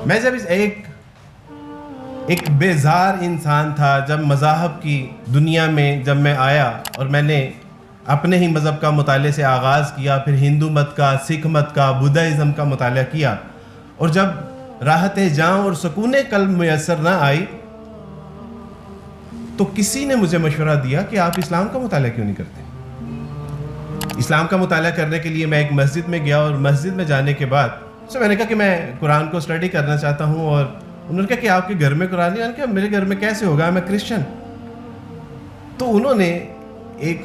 میں جب ایک بیزار انسان تھا، جب مذاہب کی دنیا میں جب میں آیا اور میں نے اپنے ہی مذہب کا مطالعے سے آغاز کیا، پھر ہندو مت کا، سکھ مت کا، بدھازم کا مطالعہ کیا، اور جب راحت جاں اور سکون قلب میسر نہ آئی تو کسی نے مجھے مشورہ دیا کہ آپ اسلام کا مطالعہ کیوں نہیں کرتے۔ اسلام کا مطالعہ کرنے کے لیے میں ایک مسجد میں گیا، اور مسجد میں جانے کے بعد سے میں نے کہا کہ میں قرآن کو اسٹڈی کرنا چاہتا ہوں، اور انہوں نے کہا کہ آپ کے گھر میں قرآن نہیں؟ کہ میرے گھر میں کیسے ہوگا، میں کرسچن۔ تو انہوں نے ایک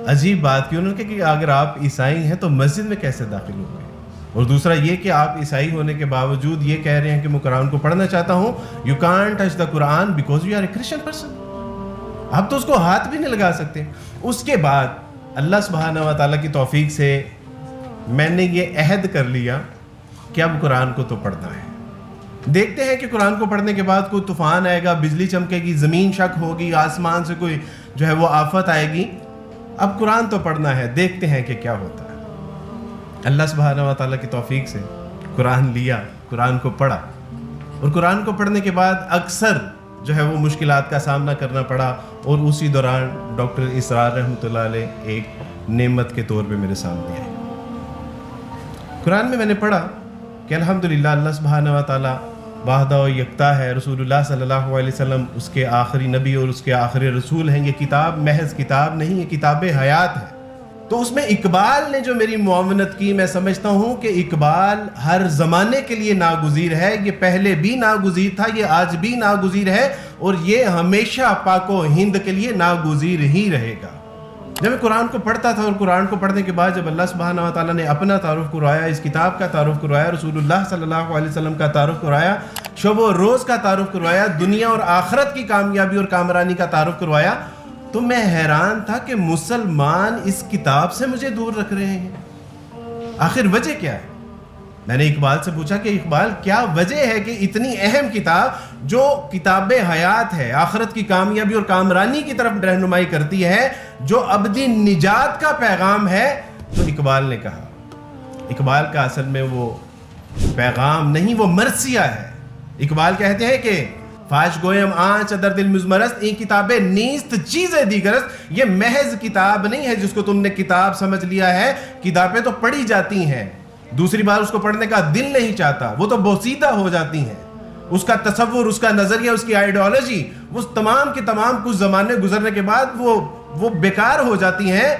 عجیب بات کی، انہوں نے کہا کہ اگر آپ عیسائی ہیں تو مسجد میں کیسے داخل ہوں گے، اور دوسرا یہ کہ آپ عیسائی ہونے کے باوجود یہ کہہ رہے ہیں کہ میں قرآن کو پڑھنا چاہتا ہوں۔ You can't touch the Quran because you are a Christian person, آپ تو اس کو ہاتھ بھی نہیں لگا سکتے۔ اس کے بعد اللہ سبحانہ و تعالیٰ کی توفیق سے میں نے یہ عہد کر لیا کہ اب قرآن کو تو پڑھنا ہے۔ دیکھتے ہیں کہ قرآن کو پڑھنے کے بعد کوئی طوفان آئے گا، بجلی چمکے گی، زمین شک ہوگی، آسمان سے کوئی جو ہے وہ آفت آئے گی، اب قرآن تو پڑھنا ہے، دیکھتے ہیں کہ کیا ہوتا ہے۔ اللہ سبحانہ و تعالیٰ کی توفیق سے قرآن لیا، قرآن کو پڑھا، اور قرآن کو پڑھنے کے بعد اکثر جو ہے وہ مشکلات کا سامنا کرنا پڑا، اور اسی دوران ڈاکٹر اسرار رحمۃ اللہ علیہ ایک نعمت کے طور پہ میرے سامنے آئے۔ قرآن میں نے پڑھا کہ الحمدللہ اللہ سبحانہ و تعالیٰ واحدہ و یکتا ہے، رسول اللہ صلی اللہ علیہ وسلم اس کے آخری نبی اور اس کے آخری رسول ہیں۔ یہ کتاب محض کتاب نہیں، یہ کتاب حیات ہے۔ تو اس میں اقبال نے جو میری معاونت کی، میں سمجھتا ہوں کہ اقبال ہر زمانے کے لیے ناگزیر ہے، یہ پہلے بھی ناگزیر تھا، یہ آج بھی ناگزیر ہے، اور یہ ہمیشہ پاک و ہند کے لیے ناگزیر ہی رہے گا۔ جب میں قرآن کو پڑھتا تھا، اور قرآن کو پڑھنے کے بعد جب اللہ سبحانہ و تعالیٰ نے اپنا تعارف کروایا، اس کتاب کا تعارف کروایا، رسول اللہ صلی اللہ علیہ وسلم کا تعارف کروایا، شب و روز کا تعارف کروایا، دنیا اور آخرت کی کامیابی اور کامرانی کا تعارف کروایا، تو میں حیران تھا کہ مسلمان اس کتاب سے مجھے دور رکھ رہے ہیں، آخر وجہ کیا ہے؟ میں نے اقبال سے پوچھا کہ اقبال کیا وجہ ہے کہ اتنی اہم کتاب جو کتاب حیات ہے، آخرت کی کامیابی اور کامرانی کی طرف رہنمائی کرتی ہے، جو ابدی نجات کا پیغام ہے، تو اقبال نے کہا، اقبال کا اصل میں وہ پیغام نہیں، وہ مرثیہ ہے۔ اقبال کہتے ہیں کہ فاش گویم آنچ در دل مزمرست، این کتابیں نیست چیزیں دیگرست، یہ محض کتاب نہیں ہے جس کو تم نے کتاب سمجھ لیا ہے، کتابیں تو پڑھی جاتی ہیں، دوسری بار اس کو پڑھنے کا دل نہیں چاہتا، وہ تو بوسیدہ ہو جاتی ہیں، اس کا تصور، اس کا نظریہ، اس کی آئیڈیالوجی، وہ تمام کے تمام کچھ زمانے گزرنے کے بعد وہ بیکار ہو جاتی ہیں۔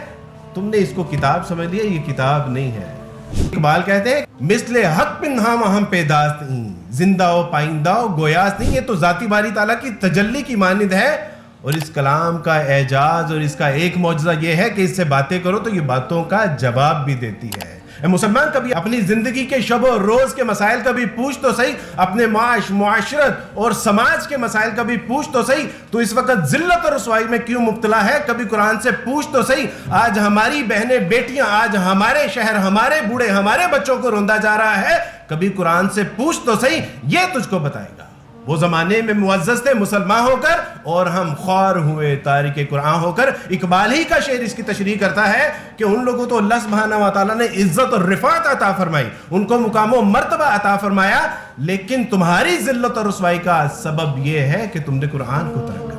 تم نے اس کو کتاب سمجھ لیا، یہ کتاب نہیں ہے۔ اقبال کہتے ہیں مثل حق پنہاں ہم پیداست ہیں، زندہ و پائندہ و گویاست نہیں، یہ تو ذاتی باری تعالیٰ کی تجلی کی مانند ہے، اور اس کلام کا اعجاز اور اس کا ایک معجزہ یہ ہے کہ اس سے باتیں کرو تو یہ باتوں کا جواب بھی دیتی ہے۔ اے مسلمان، کبھی اپنی زندگی کے شب و روز کے مسائل کبھی پوچھ تو صحیح، اپنے معاشرت اور سماج کے مسائل کبھی پوچھ تو صحیح، تو اس وقت ذلت اور رسوائی میں کیوں مبتلا ہے؟ کبھی قرآن سے پوچھ تو صحیح، آج ہماری بہنیں بیٹیاں، آج ہمارے شہر، ہمارے بوڑھے، ہمارے بچوں کو روندا جا رہا ہے، کبھی قرآن سے پوچھ تو صحیح، یہ تجھ کو بتائے گا۔ وہ زمانے میں معزز تھے مسلمان ہو کر، اور ہم خوار ہوئے تارک قرآن ہو کر۔ اقبال ہی کا شعر اس کی تشریح کرتا ہے کہ ان لوگوں تو اللہ سبحانہ و تعالیٰ نے عزت اور رفعت عطا فرمائی، ان کو مقام و مرتبہ عطا فرمایا، لیکن تمہاری ذلت اور رسوائی کا سبب یہ ہے کہ تم نے قرآن کو ترک کر